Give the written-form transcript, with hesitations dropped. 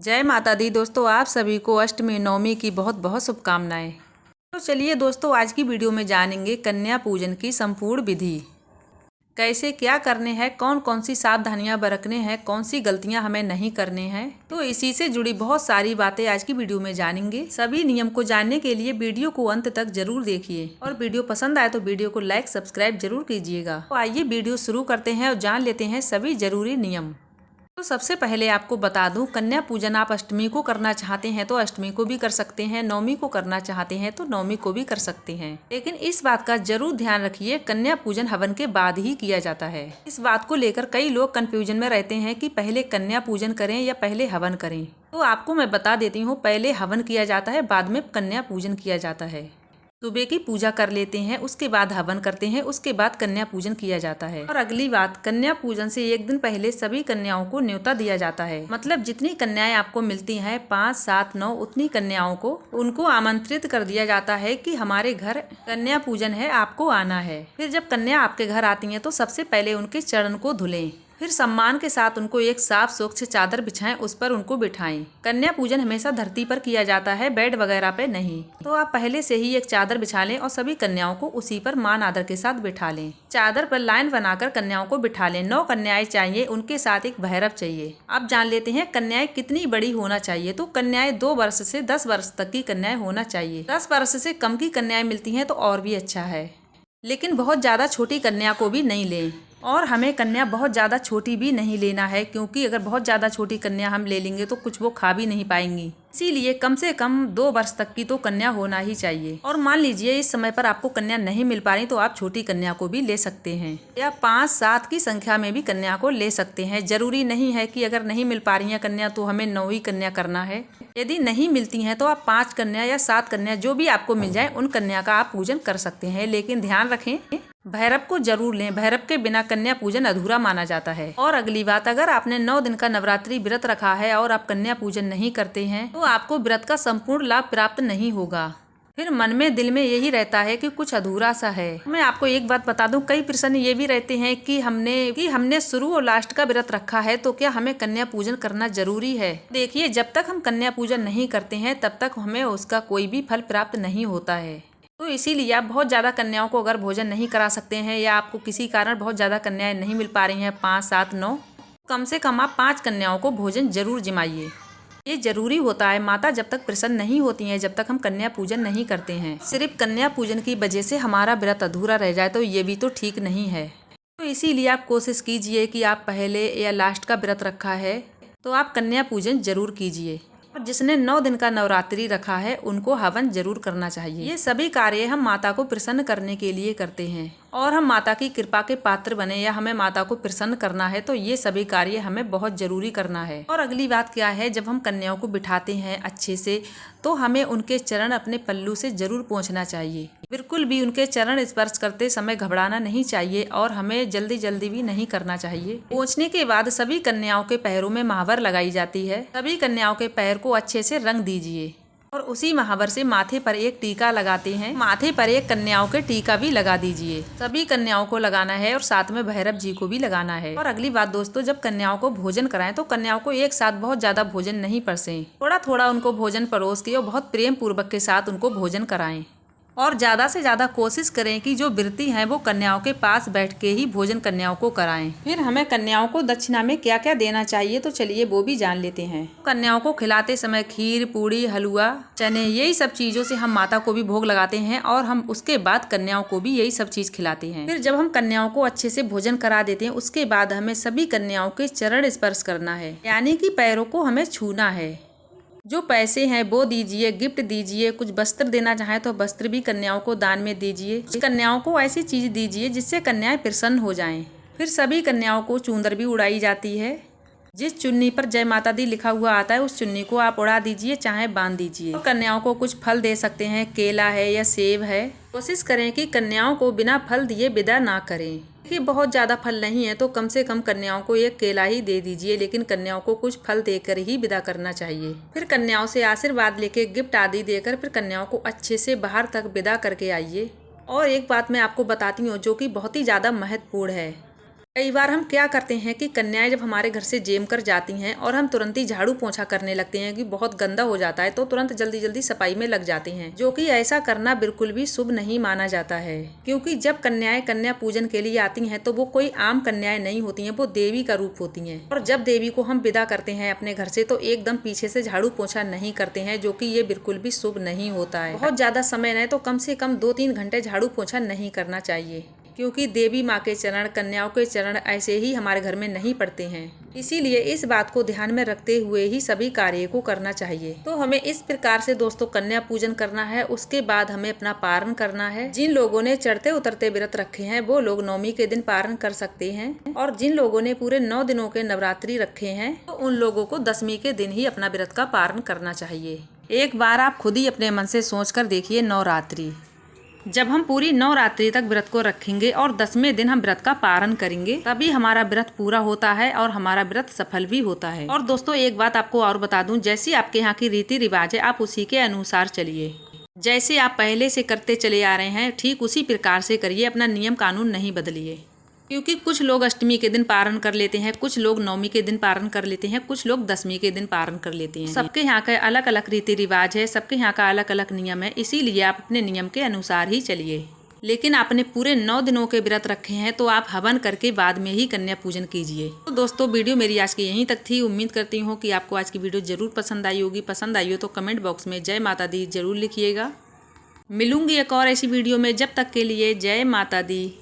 जय माता दी दोस्तों, आप सभी को अष्टमी नवमी की बहुत बहुत शुभकामनाएं। तो चलिए दोस्तों, आज की वीडियो में जानेंगे कन्या पूजन की संपूर्ण विधि। कैसे क्या करने हैं, कौन कौन सी सावधानियां बरतने हैं, कौन सी गलतियां हमें नहीं करने हैं। तो इसी से जुड़ी बहुत सारी बातें आज की वीडियो में जानेंगे। सभी नियम को जानने के लिए वीडियो को अंत तक जरूर देखिए और वीडियो पसंद आए तो वीडियो को लाइक सब्सक्राइब जरूर कीजिएगा। तो आइए वीडियो शुरू करते हैं और जान लेते हैं सभी जरूरी नियम। तो सबसे पहले आपको बता दूं, कन्या पूजन आप अष्टमी को करना चाहते हैं तो अष्टमी को भी कर सकते हैं, नवमी को करना चाहते हैं तो नवमी को भी कर सकते हैं। लेकिन इस बात का जरूर ध्यान रखिए, कन्या पूजन हवन के बाद ही किया जाता है। इस बात को लेकर कई लोग कंफ्यूजन में रहते हैं कि पहले कन्या पूजन करें या पहले हवन करें। तो आपको मैं बता देती हूँ, पहले हवन किया जाता है, बाद में कन्या पूजन किया जाता है। सुबह की पूजा कर लेते हैं, उसके बाद हवन करते हैं, उसके बाद कन्या पूजन किया जाता है। और अगली बात, कन्या पूजन से एक दिन पहले सभी कन्याओं को न्योता दिया जाता है। मतलब जितनी कन्याएं आपको मिलती हैं 5, 7, 9 उतनी कन्याओं को उनको आमंत्रित कर दिया जाता है कि हमारे घर कन्या पूजन है, आपको आना है। फिर जब कन्या आपके घर आती है तो सबसे पहले उनके चरण को धुलें, फिर सम्मान के साथ उनको एक साफ स्वच्छ चादर बिछाएं, उस पर उनको बिठाएं। कन्या पूजन हमेशा धरती पर किया जाता है, बेड वगैरह पे नहीं। तो आप पहले से ही एक चादर बिछा लें और सभी कन्याओं को उसी पर मान आदर के साथ बिठा लें। चादर पर लाइन बनाकर कन्याओं को बिठा लें। 9 कन्याएं चाहिए, उनके साथ एक भैरव चाहिए। अब जान लेते हैं कन्याएं कितनी बड़ी होना चाहिए। तो कन्याएं 2 वर्ष से 10 वर्ष तक की कन्याएं होना चाहिए। 10 वर्ष से कम की कन्याएं मिलती हैं तो और भी अच्छा है, लेकिन बहुत ज्यादा छोटी कन्या को भी नहीं लें। और हमें कन्या बहुत ज़्यादा छोटी भी नहीं लेना है, क्योंकि अगर बहुत ज़्यादा छोटी कन्या हम ले लेंगे तो कुछ वो खा भी नहीं पाएंगी। इसीलिए कम से कम 2 वर्ष तक की तो कन्या होना ही चाहिए। और मान लीजिए इस समय पर आपको कन्या नहीं मिल पा रही तो आप छोटी कन्या को भी ले सकते हैं, या 5, 7 की संख्या में भी कन्या को ले सकते हैं। जरूरी नहीं है कि अगर नहीं मिल पा रही है कन्या तो हमें 9 ही कन्या करना है। यदि नहीं मिलती हैं तो आप 5 कन्या या 7 कन्या जो भी आपको मिल जाए उन कन्या का आप पूजन कर सकते हैं। लेकिन ध्यान रखें, भैरव को जरूर लें, भैरव के बिना कन्या पूजन अधूरा माना जाता है। और अगली बात, अगर आपने 9 दिन का नवरात्रि व्रत रखा है और आप कन्या पूजन नहीं करते हैं तो आपको व्रत का संपूर्ण लाभ प्राप्त नहीं होगा। फिर मन में दिल में यही रहता है कि कुछ अधूरा सा है। मैं आपको एक बात बता दूं, कई प्रश्न ये भी रहते हैं कि हमने शुरू और लास्ट का व्रत रखा है तो क्या हमें कन्या पूजन करना जरूरी है। देखिए, जब तक हम कन्या पूजन नहीं करते हैं तब तक हमें उसका कोई भी फल प्राप्त नहीं होता है। तो इसीलिए आप बहुत ज़्यादा कन्याओं को अगर भोजन नहीं करा सकते हैं, या आपको किसी कारण बहुत ज़्यादा कन्याएं नहीं मिल पा रही हैं 5, 7, 9, कम से कम आप 5 कन्याओं को भोजन जरूर जिमाइए। ये जरूरी होता है। माता जब तक प्रसन्न नहीं होती हैं, जब तक हम कन्या पूजन नहीं करते हैं। सिर्फ कन्या पूजन की वजह से हमारा व्रत अधूरा रह जाए तो ये भी तो ठीक नहीं है। तो इसीलिए आप कोशिश कीजिए कि आप पहले या लास्ट का व्रत रखा है तो आप कन्या पूजन जरूर कीजिए। और जिसने 9 दिन का नवरात्रि रखा है उनको हवन जरूर करना चाहिए। ये सभी कार्य हम माता को प्रसन्न करने के लिए करते हैं, और हम माता की कृपा के पात्र बने या हमें माता को प्रसन्न करना है तो ये सभी कार्य हमें बहुत जरूरी करना है। और अगली बात क्या है, जब हम कन्याओं को बिठाते हैं अच्छे से तो हमें उनके चरण अपने पल्लू से जरूर पोंछना चाहिए। बिल्कुल भी उनके चरण स्पर्श करते समय घबराना नहीं चाहिए और हमें जल्दी जल्दी भी नहीं करना चाहिए। पोंछने के बाद सभी कन्याओं के पैरों में महावर लगाई जाती है। सभी कन्याओं के पैर को अच्छे से रंग दीजिए और उसी महावर से माथे पर एक टीका लगाते हैं। माथे पर एक कन्याओं के टीका भी लगा दीजिए। सभी कन्याओं को लगाना है और साथ में भैरव जी को भी लगाना है। और अगली बात दोस्तों, जब कन्याओं को भोजन कराएं तो कन्याओं को एक साथ बहुत ज्यादा भोजन नहीं परसें। थोड़ा थोड़ा उनको भोजन परोस के और बहुत प्रेम पूर्वक के साथ उनको भोजन कराएं। और ज़्यादा से ज़्यादा कोशिश करें कि जो व्रती हैं वो कन्याओं के पास बैठ के ही भोजन कन्याओं को कराएं। फिर हमें कन्याओं को दक्षिणा में क्या क्या देना चाहिए तो चलिए वो भी जान लेते हैं। कन्याओं को खिलाते समय खीर, पूड़ी, हलवा, चने, यही सब चीज़ों से हम माता को भी भोग लगाते हैं और हम उसके बाद कन्याओं को भी यही सब चीज़ खिलाते हैं। फिर जब हम कन्याओं को अच्छे से भोजन करा देते हैं उसके बाद हमें सभी कन्याओं के चरण स्पर्श करना है, यानी कि पैरों को हमें छूना है। जो पैसे हैं वो दीजिए, गिफ्ट दीजिए, कुछ वस्त्र देना चाहें तो वस्त्र भी कन्याओं को दान में दीजिए। कन्याओं को ऐसी चीज दीजिए जिससे कन्याएं प्रसन्न हो जाएं। फिर सभी कन्याओं को चूंदर भी उड़ाई जाती है। जिस चुन्नी पर जय माता दी लिखा हुआ आता है उस चुन्नी को आप उड़ा दीजिए, चाहे बांध दीजिए। कन्याओं को कुछ फल दे सकते हैं, केला है या सेब है। कोशिश करें कि कन्याओं को बिना फल दिए विदा ना करें। देखिए, बहुत ज़्यादा फल नहीं है तो कम से कम कन्याओं को एक केला ही दे दीजिए, लेकिन कन्याओं को कुछ फल देकर ही विदा करना चाहिए। फिर कन्याओं से आशीर्वाद लेके गिफ्ट आदि देकर फिर कन्याओं को अच्छे से बाहर तक विदा करके आइए। और एक बात मैं आपको बताती हूँ जो कि बहुत ही ज़्यादा महत्वपूर्ण है। कई बार हम क्या करते हैं कि कन्याएं जब हमारे घर से जेम कर जाती हैं और हम तुरंत ही झाड़ू पोंछा करने लगते हैं कि बहुत गंदा हो जाता है, तो तुरंत जल्दी जल्दी सफाई में लग जाते हैं, जो कि ऐसा करना बिल्कुल भी शुभ नहीं माना जाता है। क्योंकि जब कन्याएं कन्या पूजन के लिए आती हैं तो वो कोई आम कन्याएं नहीं होती हैं, वो देवी का रूप होती हैं। और जब देवी को हम विदा करते हैं अपने घर से तो एकदम पीछे से झाड़ू पोंछा नहीं करते हैं, जो कि ये बिल्कुल भी शुभ नहीं होता है। बहुत ज्यादा समय नहीं तो कम से कम 2-3 घंटे झाड़ू पोंछा नहीं करना चाहिए, क्योंकि देवी माँ के चरण, कन्याओं के चरण ऐसे ही हमारे घर में नहीं पड़ते हैं। इसीलिए इस बात को ध्यान में रखते हुए ही सभी कार्य को करना चाहिए। तो हमें इस प्रकार से दोस्तों कन्या पूजन करना है। उसके बाद हमें अपना पारण करना है। जिन लोगों ने चढ़ते उतरते व्रत रखे हैं वो लोग नवमी के दिन पारण कर सकते हैं, और जिन लोगों ने पूरे 9 दिनों के नवरात्रि रखे हैं तो उन लोगों को 10वीं के दिन ही अपना व्रत का पारण करना चाहिए। एक बार आप खुद ही अपने मन से सोच कर देखिए, नवरात्रि जब हम पूरी नवरात्रि तक व्रत को रखेंगे और 10वें दिन हम व्रत का पारण करेंगे, तभी हमारा व्रत पूरा होता है और हमारा व्रत सफल भी होता है। और दोस्तों एक बात आपको और बता दूं, जैसी आपके यहाँ की रीति रिवाज है आप उसी के अनुसार चलिए। जैसे आप पहले से करते चले आ रहे हैं ठीक उसी प्रकार से करिए, अपना नियम कानून नहीं बदलिए। क्योंकि कुछ लोग अष्टमी के दिन पारण कर लेते हैं, कुछ लोग नवमी के दिन पारण कर लेते हैं, कुछ लोग 10वीं के दिन पारण कर लेते हैं। सबके यहाँ का अलग अलग रीति रिवाज है, सबके यहाँ का अलग अलग नियम है, इसीलिए आप अपने नियम के अनुसार ही चलिए। लेकिन आपने पूरे 9 दिनों के व्रत रखे हैं तो आप हवन करके बाद में ही कन्या पूजन कीजिए। तो दोस्तों वीडियो मेरी आज की यहीं तक थी। उम्मीद करती हूँ कि आपको आज की वीडियो जरूर पसंद आई होगी। पसंद आई हो तो कमेंट बॉक्स में जय माता दी जरूर लिखिएगा। मिलूंगी एक और ऐसी वीडियो में, जब तक के लिए जय माता दी।